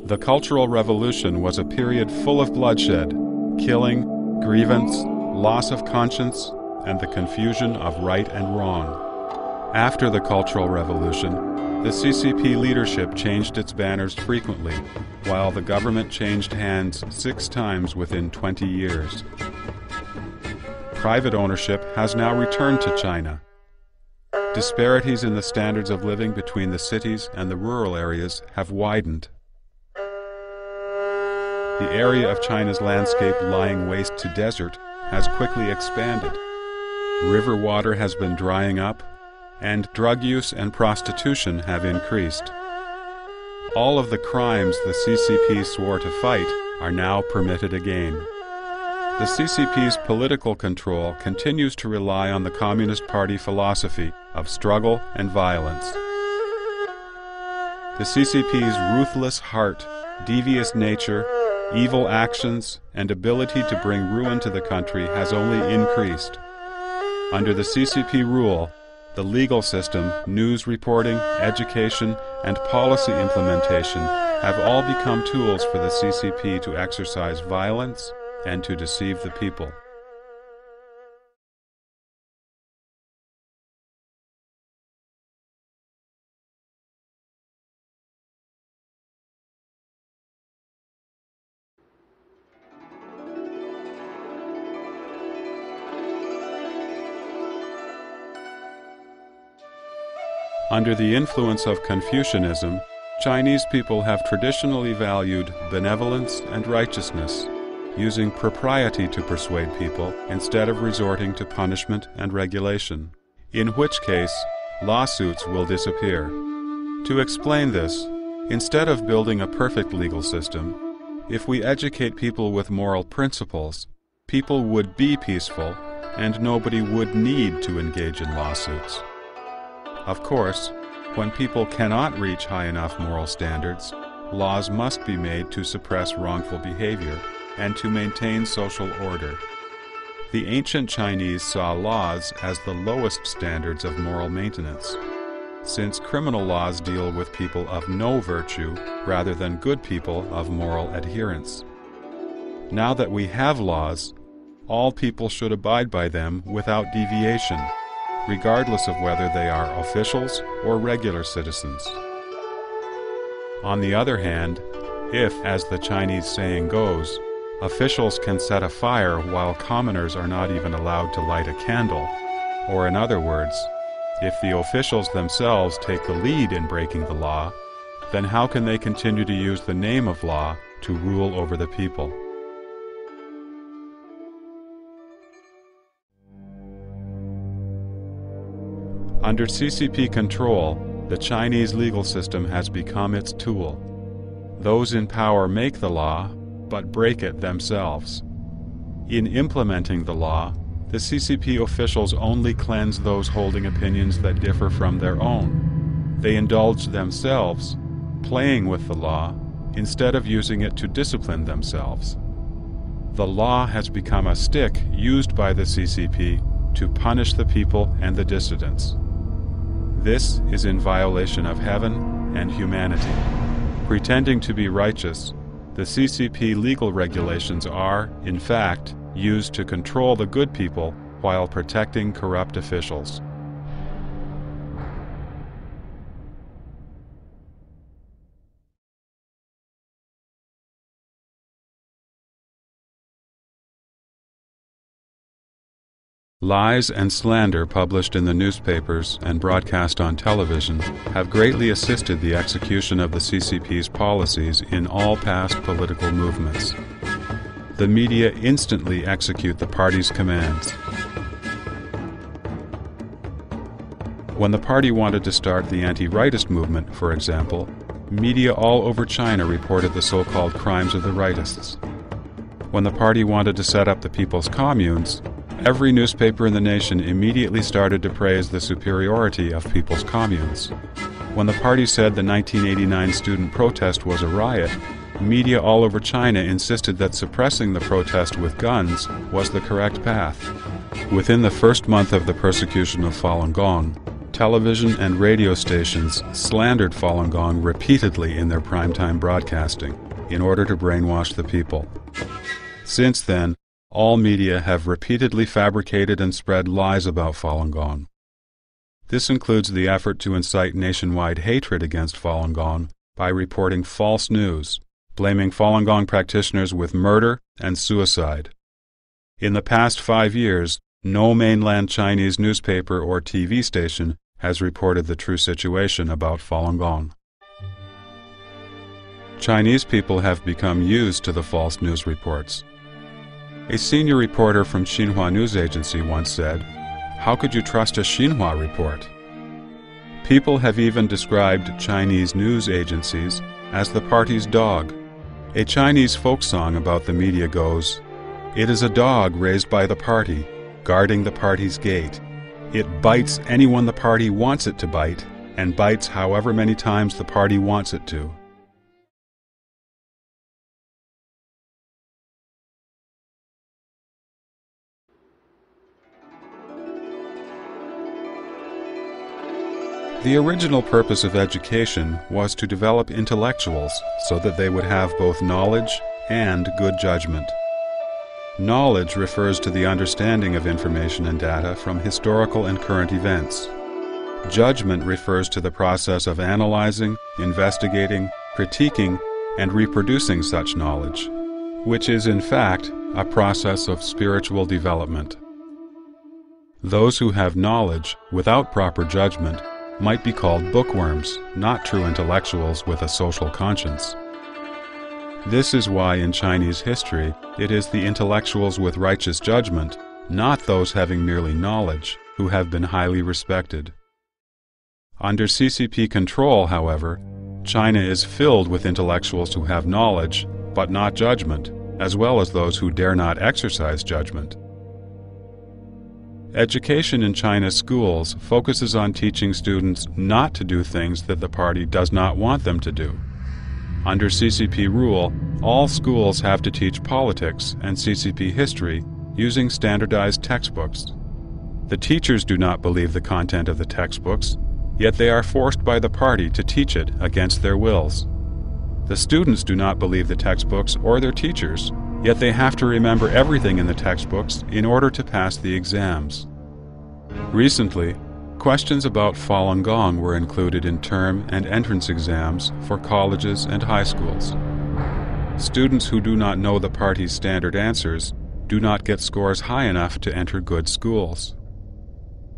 Speaker 1: The Cultural Revolution was a period full of bloodshed, killing, grievance, loss of conscience, and the confusion of right and wrong. After the Cultural Revolution, the CCP leadership changed its banners frequently, while the government changed hands 6 times within 20 years. Private ownership has now returned to China. Disparities in the standards of living between the cities and the rural areas have widened. The area of China's landscape lying waste to desert has quickly expanded. River water has been drying up, and drug use and prostitution have increased. All of the crimes the CCP swore to fight are now permitted again. The CCP's political control continues to rely on the Communist Party philosophy of struggle and violence. The CCP's ruthless heart, devious nature, evil actions, and ability to bring ruin to the country has only increased. Under the CCP rule, the legal system, news reporting, education, and policy implementation have all become tools for the CCP to exercise violence and to deceive the people. Under the influence of Confucianism, Chinese people have traditionally valued benevolence and righteousness, using propriety to persuade people instead of resorting to punishment and regulation, in which case lawsuits will disappear. To explain this, instead of building a perfect legal system, if we educate people with moral principles, people would be peaceful and nobody would need to engage in lawsuits. Of course, when people cannot reach high enough moral standards, laws must be made to suppress wrongful behavior and to maintain social order. The ancient Chinese saw laws as the lowest standards of moral maintenance, since criminal laws deal with people of no virtue rather than good people of moral adherence. Now that we have laws, all people should abide by them without deviation, regardless of whether they are officials or regular citizens. On the other hand, if, as the Chinese saying goes, officials can set a fire while commoners are not even allowed to light a candle, or in other words, if the officials themselves take the lead in breaking the law, then how can they continue to use the name of law to rule over the people? Under CCP control, the Chinese legal system has become its tool. Those in power make the law, but break it themselves. In implementing the law, the CCP officials only cleanse those holding opinions that differ from their own. They indulge themselves, playing with the law, instead of using it to discipline themselves. The law has become a stick used by the CCP to punish the people and the dissidents. This is in violation of heaven and humanity. Pretending to be righteous, the CCP legal regulations are, in fact, used to control the good people while protecting corrupt officials. Lies and slander published in the newspapers and broadcast on television have greatly assisted the execution of the CCP's policies in all past political movements. The media instantly execute the party's commands. When the party wanted to start the anti-rightist movement, for example, media all over China reported the so-called crimes of the rightists. When the party wanted to set up the People's Communes, every newspaper in the nation immediately started to praise the superiority of People's Communes. When the party said the 1989 student protest was a riot, media all over China insisted that suppressing the protest with guns was the correct path. Within the first month of the persecution of Falun Gong, television and radio stations slandered Falun Gong repeatedly in their primetime broadcasting in order to brainwash the people. Since then, all media have repeatedly fabricated and spread lies about Falun Gong. This includes the effort to incite nationwide hatred against Falun Gong by reporting false news, blaming Falun Gong practitioners with murder and suicide. In the past 5 years, no mainland Chinese newspaper or TV station has reported the true situation about Falun Gong. Chinese people have become used to the false news reports. A senior reporter from Xinhua News Agency once said, "How could you trust a Xinhua report?" People have even described Chinese news agencies as the party's dog. A Chinese folk song about the media goes, "It is a dog raised by the party, guarding the party's gate. It bites anyone the party wants it to bite, and bites however many times the party wants it to." The original purpose of education was to develop intellectuals so that they would have both knowledge and good judgment. Knowledge refers to the understanding of information and data from historical and current events. Judgment refers to the process of analyzing, investigating, critiquing, and reproducing such knowledge, which is in fact a process of spiritual development. Those who have knowledge without proper judgment might be called bookworms, not true intellectuals with a social conscience. This is why in Chinese history it is the intellectuals with righteous judgment, not those having merely knowledge, who have been highly respected. Under CCP control, however, China is filled with intellectuals who have knowledge, but not judgment, as well as those who dare not exercise judgment. Education in China's schools focuses on teaching students not to do things that the party does not want them to do. Under CCP rule, all schools have to teach politics and CCP history using standardized textbooks. The teachers do not believe the content of the textbooks, yet they are forced by the party to teach it against their wills. The students do not believe the textbooks or their teachers, yet they have to remember everything in the textbooks in order to pass the exams. Recently, questions about Falun Gong were included in term and entrance exams for colleges and high schools. Students who do not know the party's standard answers do not get scores high enough to enter good schools.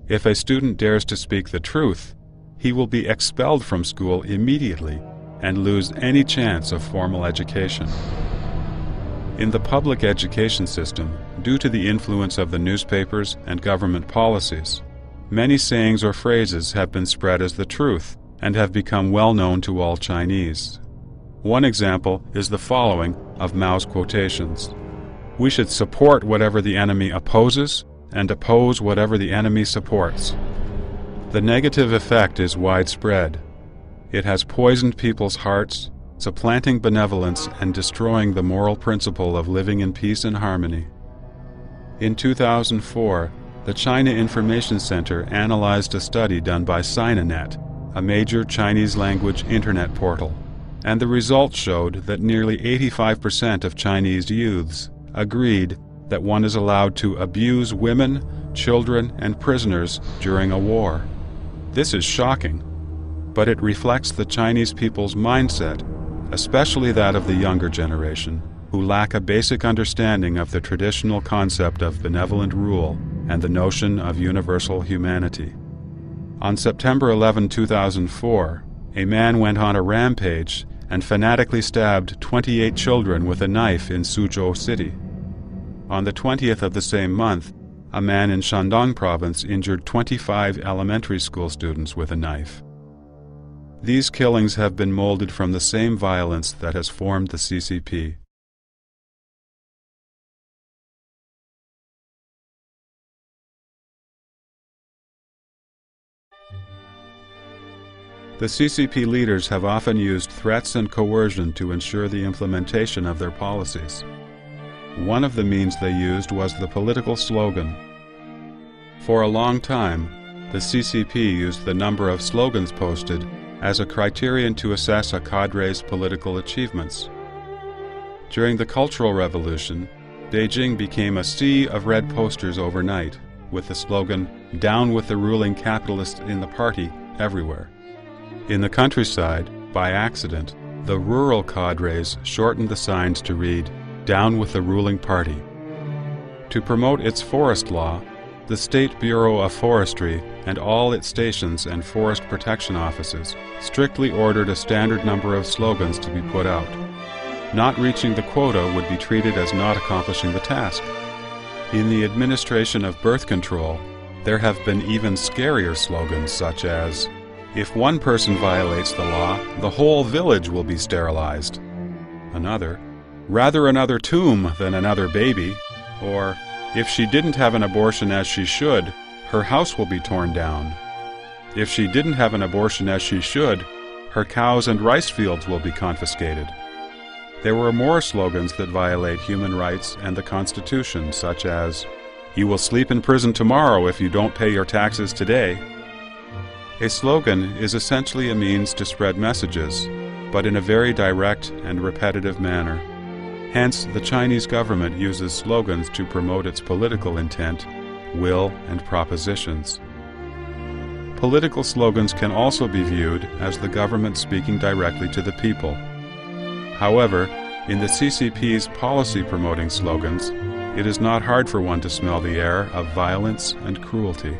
Speaker 1: If a student dares to speak the truth, he will be expelled from school immediately and lose any chance of formal education. In the public education system, due to the influence of the newspapers and government policies, many sayings or phrases have been spread as the truth and have become well known to all Chinese. One example is the following of Mao's quotations: "We should support whatever the enemy opposes and oppose whatever the enemy supports." The negative effect is widespread. It has poisoned people's hearts, supplanting benevolence and destroying the moral principle of living in peace and harmony. In 2004, the China Information Center analyzed a study done by Sinanet, a major Chinese-language internet portal, and the results showed that nearly 85% of Chinese youths agreed that one is allowed to abuse women, children, and prisoners during a war. This is shocking, but it reflects the Chinese people's mindset, especially that of the younger generation, who lack a basic understanding of the traditional concept of benevolent rule and the notion of universal humanity. On September 11, 2004, a man went on a rampage and fanatically stabbed 28 children with a knife in Suzhou City. On the 20th of the same month, a man in Shandong province injured 25 elementary school students with a knife. These killings have been molded from the same violence that has formed the CCP. The CCP leaders have often used threats and coercion to ensure the implementation of their policies. One of the means they used was the political slogan. For a long time, the CCP used the number of slogans posted as a criterion to assess a cadre's political achievements. During the Cultural Revolution, Beijing became a sea of red posters overnight, with the slogan, "Down with the ruling capitalists in the party," everywhere. In the countryside, by accident, the rural cadres shortened the signs to read, "Down with the ruling party." To promote its forest law, the State Bureau of Forestry and all its stations and forest protection offices strictly ordered a standard number of slogans to be put out. Not reaching the quota would be treated as not accomplishing the task. In the administration of birth control, there have been even scarier slogans such as, "If one person violates the law, the whole village will be sterilized." Another, "Rather another tomb than another baby," or, "If she didn't have an abortion as she should, her house will be torn down. If she didn't have an abortion as she should, her cows and rice fields will be confiscated." There were more slogans that violate human rights and the Constitution, such as, "You will sleep in prison tomorrow if you don't pay your taxes today." A slogan is essentially a means to spread messages, but in a very direct and repetitive manner. Hence, the Chinese government uses slogans to promote its political intent, will, and propositions. Political slogans can also be viewed as the government speaking directly to the people. However, in the CCP's policy-promoting slogans, it is not hard for one to smell the air of violence and cruelty.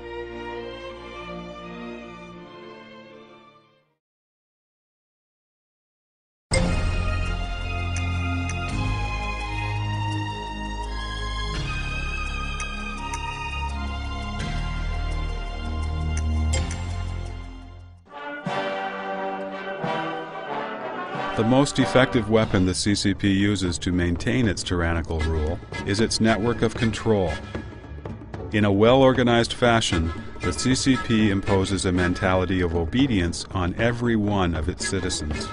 Speaker 1: The most effective weapon the CCP uses to maintain its tyrannical rule is its network of control. In a well-organized fashion, the CCP imposes a mentality of obedience on every one of its citizens.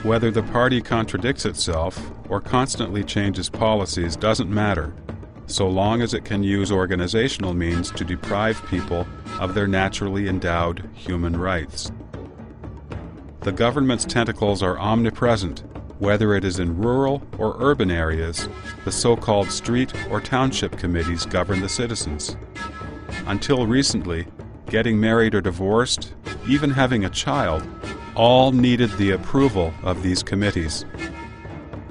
Speaker 1: Whether the party contradicts itself or constantly changes policies doesn't matter, so long as it can use organizational means to deprive people of their naturally endowed human rights. The government's tentacles are omnipresent, whether it is in rural or urban areas. The so-called street or township committees govern the citizens. Until recently, getting married or divorced, even having a child, all needed the approval of these committees.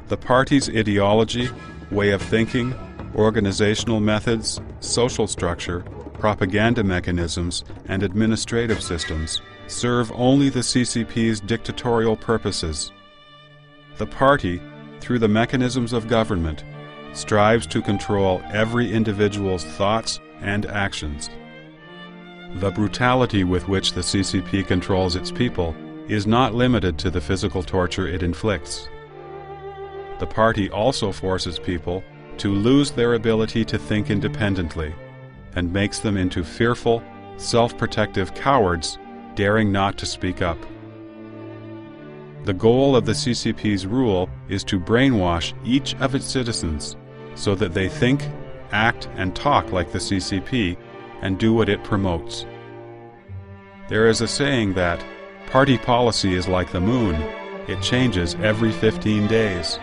Speaker 1: The party's ideology, way of thinking, organizational methods, social structure, propaganda mechanisms, and administrative systems serve only the CCP's dictatorial purposes. The party, through the mechanisms of government, strives to control every individual's thoughts and actions. The brutality with which the CCP controls its people is not limited to the physical torture it inflicts. The party also forces people to lose their ability to think independently and makes them into fearful, self-protective cowards daring not to speak up. The goal of the CCP's rule is to brainwash each of its citizens so that they think, act, and talk like the CCP and do what it promotes. There is a saying that party policy is like the moon. It changes every 15 days.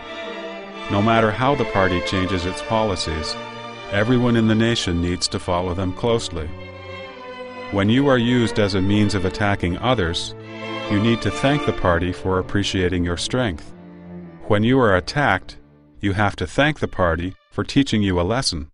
Speaker 1: No matter how the party changes its policies, everyone in the nation needs to follow them closely. When you are used as a means of attacking others, you need to thank the party for appreciating your strength. When you are attacked, you have to thank the party for teaching you a lesson.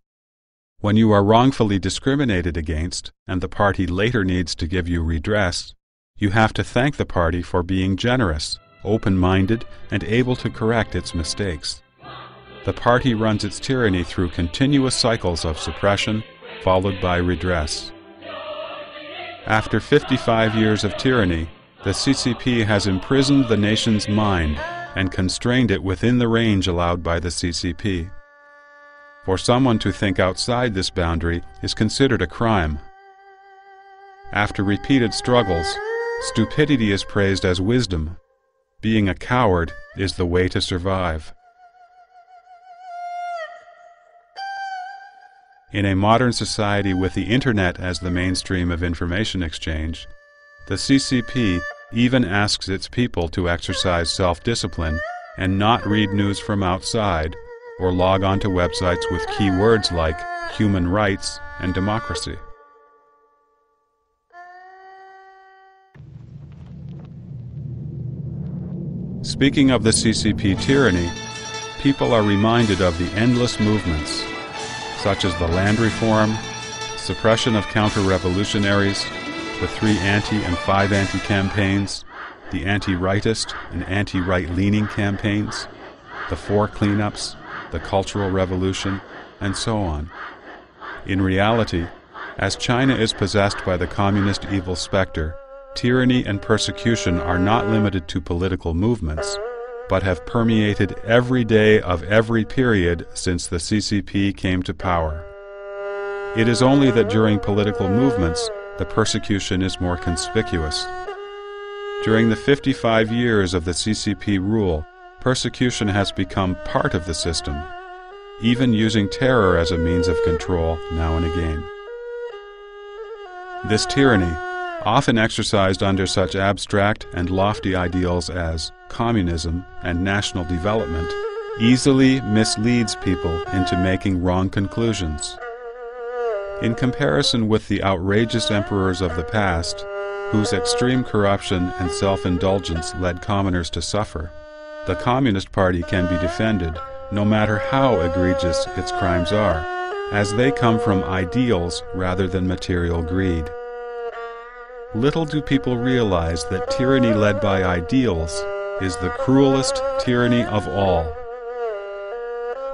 Speaker 1: When you are wrongfully discriminated against, and the party later needs to give you redress, you have to thank the party for being generous, open-minded, and able to correct its mistakes. The party runs its tyranny through continuous cycles of suppression, followed by redress. After 55 years of tyranny, the CCP has imprisoned the nation's mind and constrained it within the range allowed by the CCP. For someone to think outside this boundary is considered a crime. After repeated struggles, stupidity is praised as wisdom. Being a coward is the way to survive. In a modern society with the Internet as the mainstream of information exchange, the CCP even asks its people to exercise self-discipline and not read news from outside or log on to websites with keywords like human rights and democracy. Speaking of the CCP tyranny, people are reminded of the endless movements, such as the land reform, suppression of counter-revolutionaries, the 3 anti- and 5 anti campaigns, the anti-rightist and anti-right-leaning campaigns, the 4 cleanups, the Cultural Revolution, and so on. In reality, as China is possessed by the communist evil specter, tyranny and persecution are not limited to political movements, but have permeated every day of every period since the CCP came to power. It is only that during political movements, the persecution is more conspicuous. During the 55 years of the CCP rule, persecution has become part of the system, even using terror as a means of control now and again. This tyranny, often exercised under such abstract and lofty ideals as communism and national development, easily misleads people into making wrong conclusions. In comparison with the outrageous emperors of the past, whose extreme corruption and self-indulgence led commoners to suffer, the Communist Party can be defended no matter how egregious its crimes are, as they come from ideals rather than material greed. Little do people realize that tyranny led by ideals is the cruelest tyranny of all.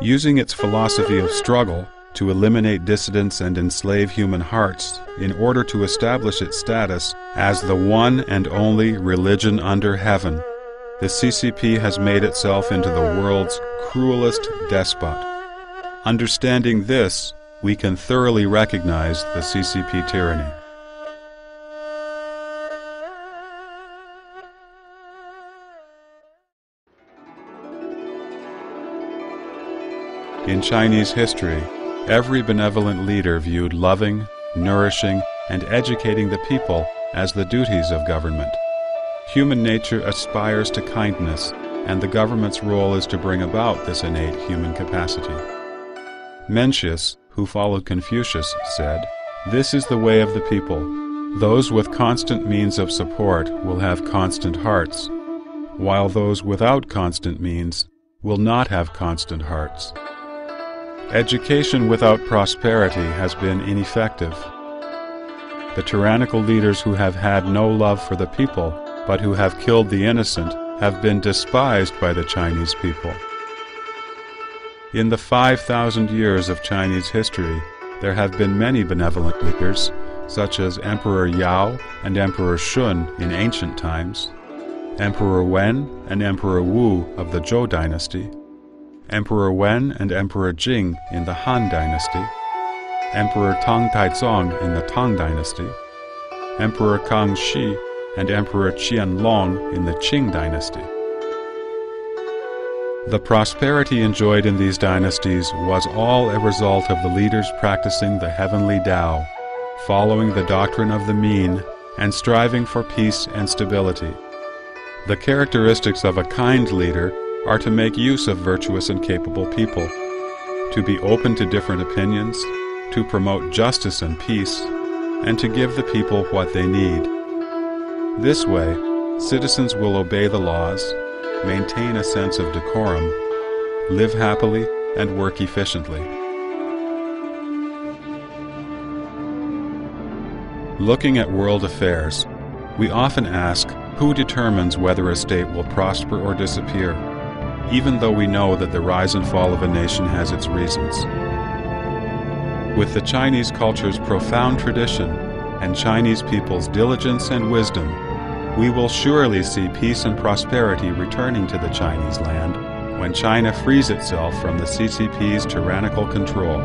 Speaker 1: Using its philosophy of struggle to eliminate dissidents and enslave human hearts in order to establish its status as the one and only religion under heaven, the CCP has made itself into the world's cruelest despot. Understanding this, we can thoroughly recognize the CCP tyranny. In Chinese history, every benevolent leader viewed loving, nourishing, and educating the people as the duties of government. Human nature aspires to kindness, and the government's role is to bring about this innate human capacity. Mencius, who followed Confucius, said, "This is the way of the people. Those with constant means of support will have constant hearts, while those without constant means will not have constant hearts." Education without prosperity has been ineffective. The tyrannical leaders who have had no love for the people, but who have killed the innocent, have been despised by the Chinese people. In the 5,000 years of Chinese history, there have been many benevolent leaders, such as Emperor Yao and Emperor Shun in ancient times, Emperor Wen and Emperor Wu of the Zhou dynasty, Emperor Wen and Emperor Jing in the Han dynasty, Emperor Tang Taizong in the Tang dynasty, Emperor Kang Shi and Emperor Qianlong in the Qing dynasty. The prosperity enjoyed in these dynasties was all a result of the leaders practicing the heavenly Tao, following the doctrine of the mean, and striving for peace and stability. The characteristics of a kind leader are to make use of virtuous and capable people, to be open to different opinions, to promote justice and peace, and to give the people what they need. This way, citizens will obey the laws, maintain a sense of decorum, live happily, and work efficiently. Looking at world affairs, we often ask who determines whether a state will prosper or disappear, even though we know that the rise and fall of a nation has its reasons. With the Chinese culture's profound tradition and Chinese people's diligence and wisdom, we will surely see peace and prosperity returning to the Chinese land when China frees itself from the CCP's tyrannical control.